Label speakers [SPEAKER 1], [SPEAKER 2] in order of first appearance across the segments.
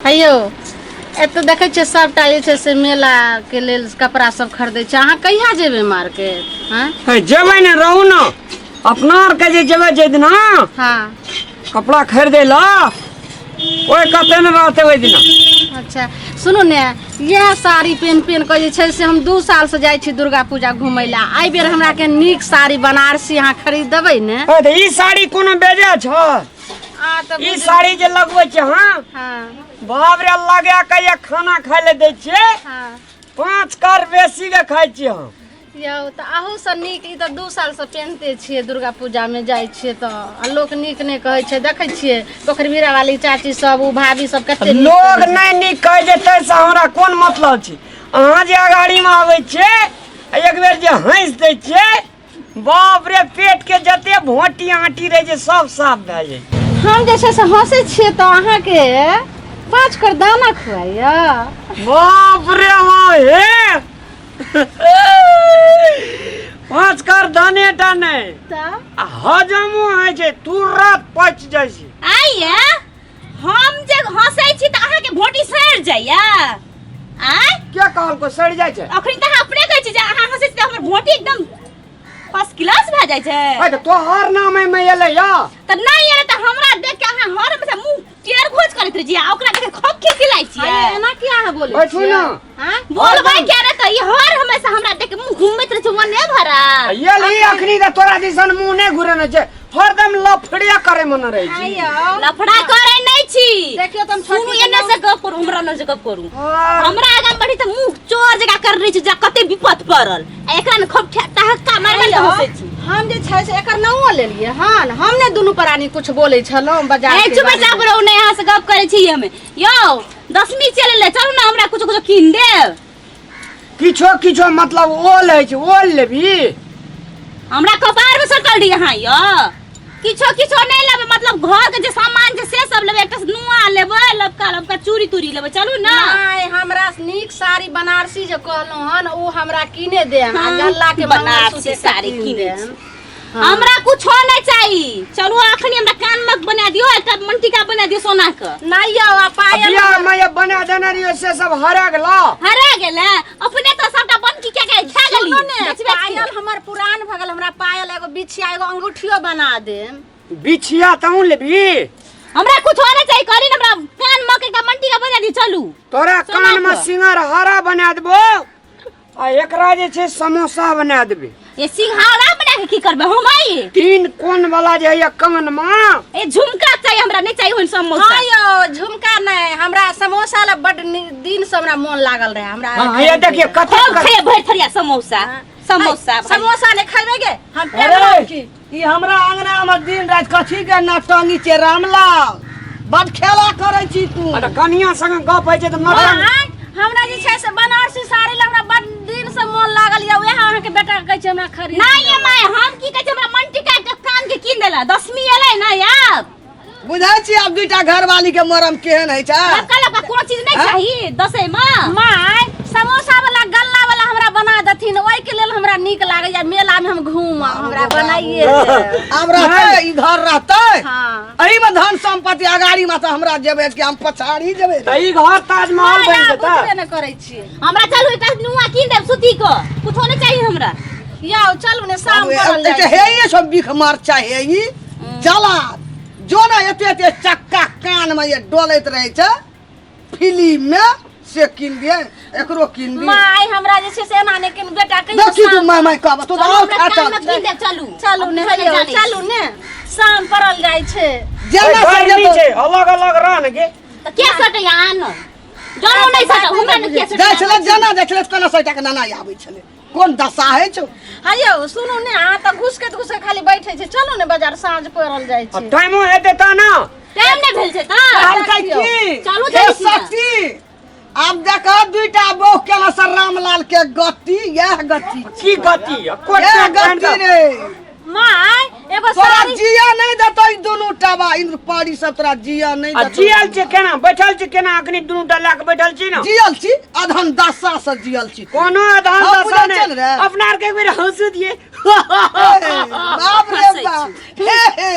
[SPEAKER 1] हेयो तो देखे छे सबटा जे छे से मेला के लेल कपड़ा सब खरीदे छे। अहाँ कहिया जेबे मार्केट? हां
[SPEAKER 2] जेबे ने रहू ना अपना आर के जे जेबे जे दिन
[SPEAKER 1] हां
[SPEAKER 2] कपड़ा खरीदे ला ओए कते न रहते ओइ दिन।
[SPEAKER 1] अच्छा सुनो ने यह साड़ी पेन के जे छे से हम 2 साल से जाई छी दुर्गा पूजा घुमै ला। आई बेर हमरा के नीक साड़ी बनारसी अहाँ खरीद देबै ने?
[SPEAKER 2] त ई साड़ी कोनो बेजा छ? ई साड़ी जे लगबै छ हां बाप रे लगा के ये खाना खाय ले दै छिए। हां 5 कर बेसी के खाय छी हम।
[SPEAKER 1] यौ त आहू से नीक ई त 2 साल से पहनते छिए दुर्गा पूजा में जाई छिए त लोग नीक ने कहै छै। देखै छिए पोखरबीरा वाली चाची सब उ भाभी सब कते
[SPEAKER 2] लोग नहीं नीक कह जेतै से हमरा कोन मतलब छी। अहाँ जे अगाड़ी में आबै छे एक बेर जे हंस दै छिए बाप रे पेट के जते भोटी आटी रहे जे सब साफ भ जाय।
[SPEAKER 1] हम जैसे से हंसे छिए त अहाँ के 5 कर दाना खुआइया।
[SPEAKER 2] बाप रे हे 5 कर दाने टा नहीं त हजमो है जे तुरंत पच जाय छै।
[SPEAKER 3] आइया हम जे हंसै छी त अहाँ के भोटी सड़ जाइया। आय
[SPEAKER 2] क्या कहल को सड़ जाय छै?
[SPEAKER 3] अखनी त अहाँ अपने कहै छी जे अहाँ हंसै छी त हमर भोटी एकदम फर्स्ट क्लास भ जाय छै।
[SPEAKER 2] ए त तोहर नाम में एले या
[SPEAKER 3] त नहीं एले त हमरा देख के अहाँ हर में से मुंह टेढ़ घोच करैत रही आ ओकरा देख के खूब खिलखिलाइ छियै।
[SPEAKER 1] एना किया है बोले
[SPEAKER 2] ओइ सुनो
[SPEAKER 3] हां बोलबै क्या रे त ई हर हमेशा हमरा देख के मुंह घुमैत रहे छै मने भरा।
[SPEAKER 2] ये ली अखनी त तोरा दिसन मुंह ने घुरने छै हरदम लफड़िया करे मन रहे छी।
[SPEAKER 3] लफड़ा करे नहीं छी
[SPEAKER 1] देखियो तुम
[SPEAKER 3] सुनु एने से गप करू हमरा न से गप करू। हमरा आगा बढ़ी त मुंह चोर जगह कर रही छै जा कते विपत पड़ल एकरा न खूब ठहक्का मार मार हंसै छी।
[SPEAKER 1] हम जे छै से एकर नामो लेलिए हां हम ने दुनु प्राणी कुछ बोलै छलो बाजार के।
[SPEAKER 3] चुप चाप रहो ने यहां से गप करे छी हमें। यो 10वीं चले ले चलू ना हमरा कुछ कुछ कीन देब।
[SPEAKER 2] किछो किछो मतलब ओल है छै ओल लेबी
[SPEAKER 3] हमरा कपार में सटल दी यहां यो किछो किछो नहीं लेबे मतलब घर के जे सामान जे से सब लेबे। एकटा नुआ लेबे लबका चूड़ी तुरी लेबे चलू ना।
[SPEAKER 1] नहीं हमरा नीक साड़ी बनारसी जे कहलो हन उ हमरा किने दे। आ गल्ला के
[SPEAKER 3] बनारसी साड़ी किने हमरा कुछ नहीं चाहिए। चलू अखनी हमरा कान में बना दियो एकटा मंटिका बना दियो सोना के।
[SPEAKER 1] नहीं यो पायल
[SPEAKER 2] बियाह में ये बना देने रहियो से सब हरा
[SPEAKER 3] गेला अपने तो सबटा बनकी के खा गेली।
[SPEAKER 1] पायल हमर पुरान भगल हमरा पायल एगो बिछिया एगो अंगूठियो बना दे।
[SPEAKER 2] बिछिया तऊ लेबी
[SPEAKER 3] हमरा कुछ नहीं चाहिए करी हमरा कान में के मंटिका बना दी चलू।
[SPEAKER 2] तोरा कान में सिंगार हरा बना देबो आ एकरा जे छै समोसा बना देबे।
[SPEAKER 3] ये सिंघाड़ा बना के की करबे हम आई
[SPEAKER 2] 3 कोन वाला जे है कान में।
[SPEAKER 3] ए झुमका चाहिए हमरा नहीं चाहिए समोसा।
[SPEAKER 1] हां यो झुमका नहीं हमरा समोसा ला बड दिन से हमरा मन लागल रहे हमरा।
[SPEAKER 2] हां ये देखिए कते
[SPEAKER 3] खाए भर थरिया समोसा
[SPEAKER 1] समोसा ने खाबे गे हम
[SPEAKER 4] अरे ई हमरा अंगना में दिन रात कथी के नटंगी छै रामलाल बड खेला करे छी तू।
[SPEAKER 2] अरे कनिया संग गप है छै त नटंग
[SPEAKER 1] हमरा जे छै से बनारसी साड़ी ला हमरा बड दिन से मन लागल या ओहे अहाँ के बेटा कहै छै हमरा खरीद।
[SPEAKER 3] नहीं ये माय हम की कहै छै हमरा मंटिका के कान के कीन देला 10वीं एले ना यार
[SPEAKER 4] बुझै छी अब दुटा घरवाली के मरम केहन है छै।
[SPEAKER 3] लबका कोनो चीज नहीं चाहिए 10 में
[SPEAKER 1] माय समोसा वाला गल्ला वाला हमरा बना दथिन ओइ के लेल हमरा नीक लागे या मेला में हम घूम हमरा बनाइए
[SPEAKER 4] अब रहते ई घर रहते।
[SPEAKER 1] हां
[SPEAKER 4] एही में धन संपत्ति अगाड़ी में त हमरा जेबे कि हम पछाड़ी जेबे।
[SPEAKER 2] त ई घर ताजमहल बन जेता
[SPEAKER 1] ने करै छी।
[SPEAKER 3] हमरा चलू एकटा नुआ कीन देब सूती को कुछो नहीं चाहिए हमरा।
[SPEAKER 1] या चलू ने शाम पड़ल
[SPEAKER 4] जाय छै। हे ये सब बिख मार चाहे ई चला जो ना एते चक्का कान में ये डोलैत रहे छै फिल्म में से किन दे एकरो किन दे।
[SPEAKER 1] माय हमरा जे छै से एना ने किन बेटा कहियो
[SPEAKER 4] देखी तू माय कहब तो आओ खाता
[SPEAKER 3] कीन देब चलू
[SPEAKER 1] चलू ने चलू ने शाम पड़ल जाय छै।
[SPEAKER 4] जेना से
[SPEAKER 2] छै अलग अलग रह गे
[SPEAKER 3] त के सटे आन जनो नहीं सटे हमरा ने के सटे
[SPEAKER 4] जाय छले जेना जाय छले केना सटा के नाना आबै छले कोन दशा है छौ।
[SPEAKER 1] हायो सुनू ने आ त घुस के खाली बैठे छै। चलू ने बाजार साँझ पड़ल जाय छै।
[SPEAKER 2] टाइमो हेते त ना
[SPEAKER 3] टाइम नहीं भेल छै त
[SPEAKER 4] हम कह की
[SPEAKER 3] चलू
[SPEAKER 4] हे शक्ति अब देखो दुटा बो केला सर रामलाल के गति यह गति
[SPEAKER 2] की गति
[SPEAKER 4] यह गति रे
[SPEAKER 1] माय एगो
[SPEAKER 4] तोरा
[SPEAKER 1] साड़ी
[SPEAKER 4] जिया नहीं देतो दोनों टाबा इंद्रपाड़ी सब तोरा जिया नहीं
[SPEAKER 2] आ
[SPEAKER 4] देतो।
[SPEAKER 2] जियल छै केना बैठल छै केना अखनी दुनू टा ला के बैठल छी ना
[SPEAKER 4] जियल छी अधन दशा से जियल छी
[SPEAKER 2] कोनो आधार
[SPEAKER 4] हाँ,
[SPEAKER 2] दशा
[SPEAKER 4] बुझल चल
[SPEAKER 2] ने
[SPEAKER 4] रहा है।
[SPEAKER 2] अपना आर के एक बेर हंस दिए
[SPEAKER 4] बाप रे बाप हे हे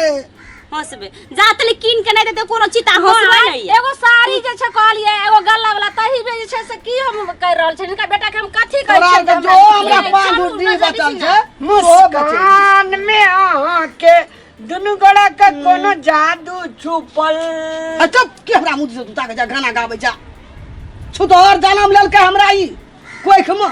[SPEAKER 3] हंसबे जा तले कीन के नहीं देते कोनो चिता हंसबे नहीं
[SPEAKER 1] एगो साड़ी जे छै कहलिए कहे से की हम कह रहल छै इनका बेटा के हम कथी
[SPEAKER 4] तोरा
[SPEAKER 1] कहै
[SPEAKER 4] के जो हमरा पांच गुड्डी बचल छै
[SPEAKER 2] मुस्कान में अहाँ के दुनु गोड़ा के कोनो जादू छुपल।
[SPEAKER 4] चुप के हमरा मुंह से तू जा गाना गाबै जा छुतोर जन्म लेल के हमरा ई कोई खम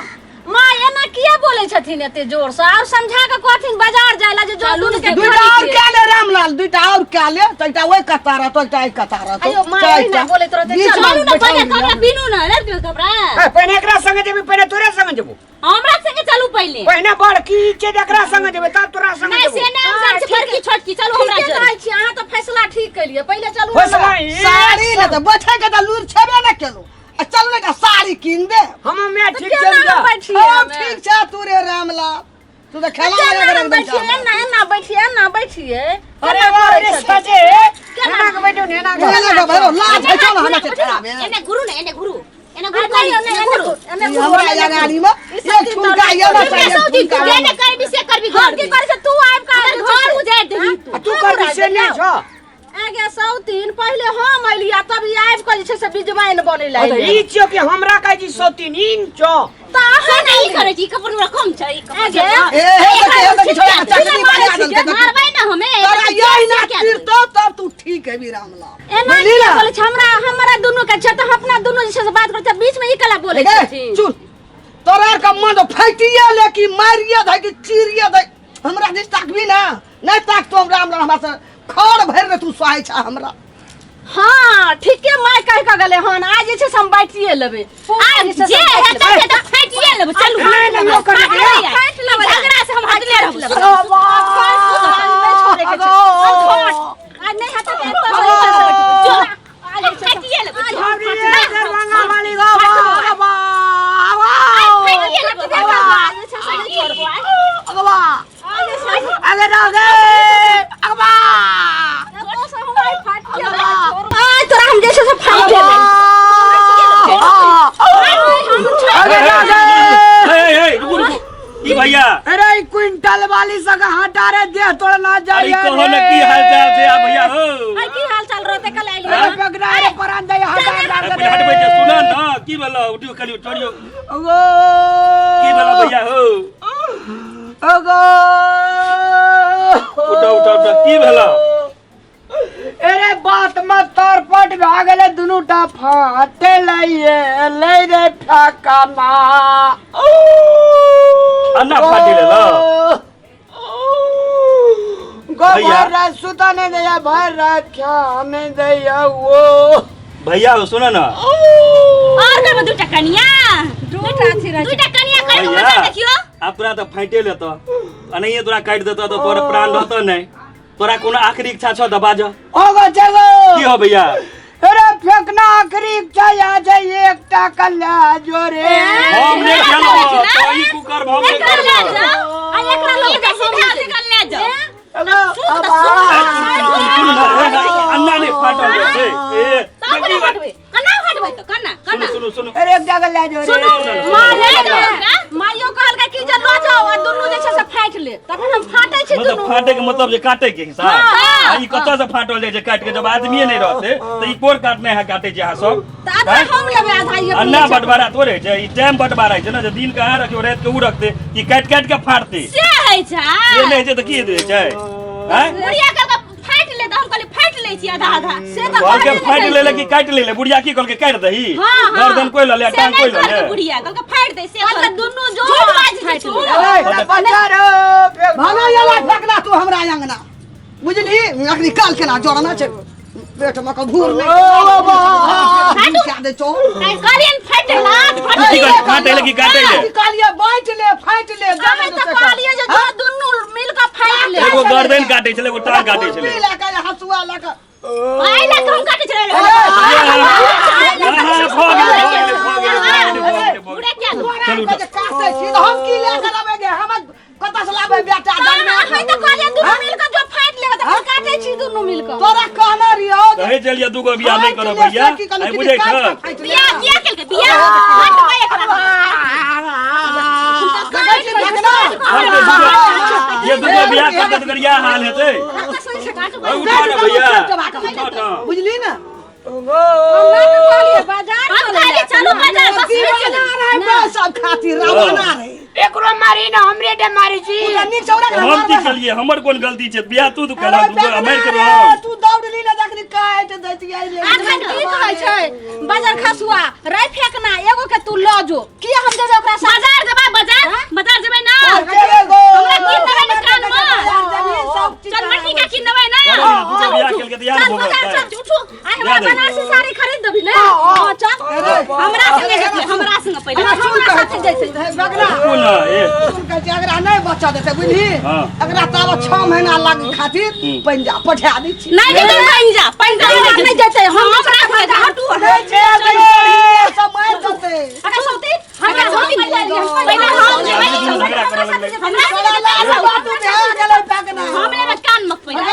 [SPEAKER 1] माँ एना किया बोले छथिन एते जोर से और समझा के कहथिन बाजार जायला जे जो दुनु के
[SPEAKER 4] दुइटा और क्या ले रामलाल दुइटा और क्या ले तो एकटा ओइ कतारा तो एकटा एक कतारा तो
[SPEAKER 1] अयो माँ एना बोले रहते
[SPEAKER 3] चलू ना पहिले कपड़ा बिनु ना रे तू कपड़ा
[SPEAKER 2] पहले एकरा संगे जेबी पहले तोरे संगे जेबो
[SPEAKER 3] हमरा संगे चलू पहिले
[SPEAKER 2] पहले बड़की के एकरा संगे जेबे तब तोरा संगे
[SPEAKER 3] नहीं
[SPEAKER 2] जेबो
[SPEAKER 3] से नाम सब से बड़की छोटकी चलू हमरा
[SPEAKER 1] ठीक कहै छी अहाँ तो फैसला ठीक कलिए पहिले चलू
[SPEAKER 2] फैसला
[SPEAKER 4] साड़ी ले तो बैठे के त लूर छेबे न केलो आ चल ने का साड़ी किन दे
[SPEAKER 2] हम मैं ठीक
[SPEAKER 1] केना
[SPEAKER 2] समझा
[SPEAKER 1] बैठिए
[SPEAKER 4] ठीक छै तू रे रामलाल तू तो खेला लगा के
[SPEAKER 1] बैठिए ना बैठिए
[SPEAKER 2] अरे रे सजे केना के बैठो नेना के
[SPEAKER 4] लगा भरो लाज है चल हमरा से खराब है
[SPEAKER 3] एने गुरु ने एने गुरु
[SPEAKER 1] एने
[SPEAKER 4] हमरा लगाड़ी में एक ठुमका ये ना चाहिए
[SPEAKER 3] एने करबी से करबी घर
[SPEAKER 1] की करे से तू आइब का
[SPEAKER 3] घर उजाड़ देबी
[SPEAKER 2] तू कर से नहीं छ
[SPEAKER 1] आगे 103 पहले हम अलिया तब ई आइब के जे छै से बिजवाइन बने लागे
[SPEAKER 2] ई छियो कि हमरा कहै छी 103 इंच
[SPEAKER 1] ता
[SPEAKER 3] से नहीं करे छी कपड़ में कम छै
[SPEAKER 1] आगे
[SPEAKER 4] ए छोड़ा चटनी बना दल के
[SPEAKER 3] मारबै ना हमें
[SPEAKER 4] तोरा यही ना फिरतो तब तू ठीक है भी रामलाल
[SPEAKER 1] एना किया बोले छै हमरा दुनु के छै त अपना दुनु जे छै से बात करते बीच में ई कला बोले छथिन
[SPEAKER 4] चुप तोरा का मन फटिए ले कि मारिए दे कि चीरिए दे हमरा दिस ताक भी ना नहीं ताक तो रामलाल हमरा से खर भर में तू सहाय छ हमरा
[SPEAKER 1] हां ठीक है माय कह के गले हन आज जे छै से हम बैठिए लेबे
[SPEAKER 3] आज जे है त फाटिए लेब चलू फाट लेब झगड़ा से हम हटले रहब
[SPEAKER 1] आज नहीं हटा के तो
[SPEAKER 3] आज फाटिए लेब
[SPEAKER 2] दरवाजा वाली गो बाबा
[SPEAKER 3] फाटिए लेब
[SPEAKER 1] आज छै से नहीं छोड़बो
[SPEAKER 2] अगवा अगर आगे अगवा
[SPEAKER 1] तो से हमारे फाट के आज तोरा हम जैसे से फाट के
[SPEAKER 2] अगर आगे
[SPEAKER 5] रुको ई भैया
[SPEAKER 2] अरे क्विंटल वाली सगा हटा रे दे तोड़ ना
[SPEAKER 5] अरे
[SPEAKER 2] जाए
[SPEAKER 5] कहो न की हाल चाल से आ भैया हो
[SPEAKER 1] की हाल चाल रहते कल आइली
[SPEAKER 2] अरे पगड़ा रे परान दे हटा
[SPEAKER 5] अरे पहिले हट बैठ सुना ना की भला उठियो कलियो छोड़ियो
[SPEAKER 2] ओगो
[SPEAKER 5] की भला भैया हो
[SPEAKER 2] ओगो
[SPEAKER 5] उठा की भला
[SPEAKER 2] अरे बात मत तोर पट भागले दुनु टा फाटे लइए ले रे ठकाना
[SPEAKER 5] अन्ना फाटी ले ला
[SPEAKER 2] गो
[SPEAKER 5] भैया।
[SPEAKER 2] भर सुता नहीं दे भर रखा नहीं दे वो
[SPEAKER 5] भैया हो सुनो ना
[SPEAKER 3] और कर दुटा कनिया
[SPEAKER 1] दूटा थी रह
[SPEAKER 3] दुटा कनिया कर
[SPEAKER 5] भैया
[SPEAKER 3] मत देखियो
[SPEAKER 5] अब तोरा तो फाटे लेतो अनहिए तोरा काट देतो तो तोरा प्राण रहतो नहीं तोरा कोनो आखिरी इच्छा छ त बाज
[SPEAKER 2] ओगो चलो
[SPEAKER 5] की हो भैया
[SPEAKER 2] अरे फेंकना आखिरी इच्छा आ जाए एक टाका ला जोरे
[SPEAKER 5] हम रे चलो तो ई कुकर भम ले
[SPEAKER 3] कर ले
[SPEAKER 5] कर
[SPEAKER 3] जा आ एकरा लोग के सीधा से कर ले जा
[SPEAKER 5] अन्ना ने फाटल छै ए
[SPEAKER 3] सब ने हटबे कना हटबे तो कना
[SPEAKER 5] सुनो सुनो
[SPEAKER 2] अरे एक टाका ला जोरे
[SPEAKER 3] सुनो मारे
[SPEAKER 1] माइयो कहल का कि जे लो जाओ आ दुनु जे छै से फाट ले तखन हम फाटै छी
[SPEAKER 5] मतलब
[SPEAKER 1] दुनु
[SPEAKER 5] फाटे के मतलब जे काटे के हिसाब
[SPEAKER 3] हाँ।
[SPEAKER 5] ई कत से फाटल जाय छै काट के जब आदमीए नहीं रहते तो ई कोर काटने है काटे छै अहाँ सब
[SPEAKER 1] त आधा हम लेबे आधा ये
[SPEAKER 5] अन्ना बंटवारा थोड़े छै ई टाइम बंटवारा छै ना जे दिन कहाँ रखियो रात के उ रखते ई काट काट के फाड़ते
[SPEAKER 3] से है छा
[SPEAKER 5] ये नहीं छै त की दे छै हैं
[SPEAKER 3] बुढ़िया का फाट ले तो हम कहले फाट ले छी आधा आधा से तो
[SPEAKER 5] कहल के फाट ले ले कि काट ले ले बुढ़िया की कहल के काट दही गर्दन कोई ले टांग कोई ले
[SPEAKER 3] बुढ़िया कहल के फाट दे से
[SPEAKER 1] कहल दुनु जो
[SPEAKER 3] झूठ बाज फाट ले
[SPEAKER 2] अरे बचारो
[SPEAKER 4] भाना याला फेंकना तू हमरा अंगना बुझली अखनी काल केना जोड़ना छै पेट में का घूर में
[SPEAKER 3] फाटू
[SPEAKER 4] क्या दे चो
[SPEAKER 3] करियन फाट लात फाट
[SPEAKER 5] की कहल काटे ले कि काटे ले
[SPEAKER 4] कालिए बैठ ले फाट ले
[SPEAKER 1] हमें तो कहलिए जे जो दुनु मिल के फाट ले
[SPEAKER 5] एगो गर्दन काटे छले एगो टांग काटे छले
[SPEAKER 4] ले के हसुआ ले के
[SPEAKER 3] आई ले हम काटे चले बुढ़े क्या
[SPEAKER 5] चलू
[SPEAKER 4] काटे छी तो हम की ले के लाबेगे हम कत से लाबे बेटा जान
[SPEAKER 1] हमें तो कहलिए दुनु मिल के जो फाट ले त काटे छी दुनु मिल के
[SPEAKER 4] तोरा कहना रियो
[SPEAKER 5] कहे चलिए दूगो बियाह नहीं करो भैया आई बुझे छ
[SPEAKER 3] बियाह किया केल के बियाह हट भाई एकरा
[SPEAKER 5] ये दूगो बियाह करते तो करिया हाल हेते उठा ना भैया
[SPEAKER 4] बुझली ना
[SPEAKER 1] कहलिए बाजार
[SPEAKER 3] हम कहले चलो बाजार
[SPEAKER 4] जमाना रे
[SPEAKER 2] एकरो मारी ना हमरे डे मारी छी
[SPEAKER 4] नीक चौड़ा के
[SPEAKER 5] हम की कलिए हमर कोन गलती छै बियाह तू कला तू मार के
[SPEAKER 4] तू दौड़ली ना देखनी काट दैती आई ले
[SPEAKER 1] आखन की कहै छै बाजार खसुआ राइ फेकना एगो के तू ल जो की हम देबे ओकरा
[SPEAKER 3] बाजार जेबै बाजार जेबै ना
[SPEAKER 4] चले गो
[SPEAKER 3] हमरा की देबै ना कान में चल मट्टी का की देबै ना
[SPEAKER 5] बियाह केल के यार भोग
[SPEAKER 3] चल उठू आई हमरा बनारसी साड़ी खरीद देबी ना हां चल हमरा संगे पहिले हमरा साथे जैसे
[SPEAKER 4] बगरा
[SPEAKER 5] कोन ए
[SPEAKER 4] सुन के अगर नहीं बच्चा देते बुझली अगरा ताव 6 महीना लग खातिर पंजा पठा दी छी
[SPEAKER 3] नहीं देते पंजा नहीं देते हम हमरा हटू
[SPEAKER 4] सब मार देते
[SPEAKER 3] अरे सोती हमरा सोती पहिले हम
[SPEAKER 4] हमरा बात दे गेलै बगना
[SPEAKER 3] हमले में कान मत पहिले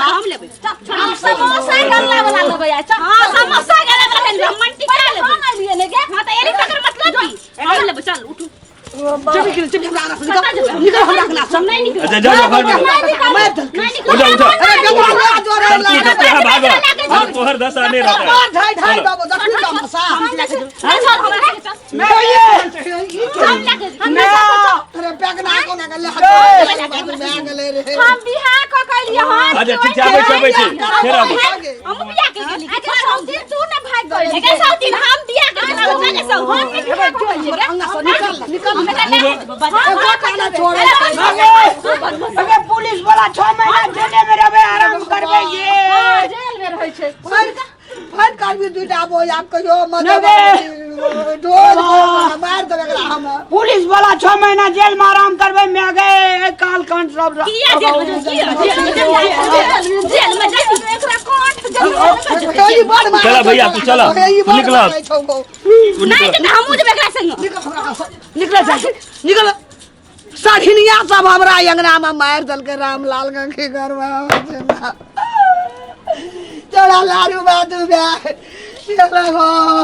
[SPEAKER 3] हम लेबै हम समोसा गल्ला वाला लेबै हां समोसा गल्ला वाला हम मंटी का लेबै हां लिए ने के हां त एरी तकर मतलब की हम लेबै चल उठू
[SPEAKER 4] चल निकल हमरा के सब नहीं निकल
[SPEAKER 5] अच्छा जा भाग उठा
[SPEAKER 4] अरे
[SPEAKER 5] चल तू यहाँ भागो हम तोहर दशा नहीं रहता है
[SPEAKER 4] ढाई ढाई बाबू दखनी का मसा अरे बगना को ना गले बैग ले रे
[SPEAKER 3] हम बियाह क कलिए हन
[SPEAKER 5] अच्छा ठीक है आबै छी फेर आबै
[SPEAKER 3] हम बियाह के गेली अच्छा सौती तू ने भाग गइल के सौती हम बियाह के गेली ना सब हम ने बियाह क कलिए
[SPEAKER 4] अंगा से निकल
[SPEAKER 2] अबे पुलिस वाला 6 महीना जेल में रहबे आराम करबे ये
[SPEAKER 1] जेल में रहै छै
[SPEAKER 4] फाइट कर भी दुटा बो आप कहियो मत ढोल मार दे एकरा हम
[SPEAKER 2] पुलिस वाला 6 महीना जेल में आराम करबे मैं गए काल कांड सब
[SPEAKER 3] किया जेल में जाई एकरा कोट
[SPEAKER 4] कोई बड़ मार
[SPEAKER 5] चला भैया तू चला तू निकला
[SPEAKER 3] नहीं तो हमहु जेबे एकरा संग
[SPEAKER 4] निकल साढ़िनिया सब हमरा अंगना में मार दल के रामलाल के घर में चला लारू बात बे चला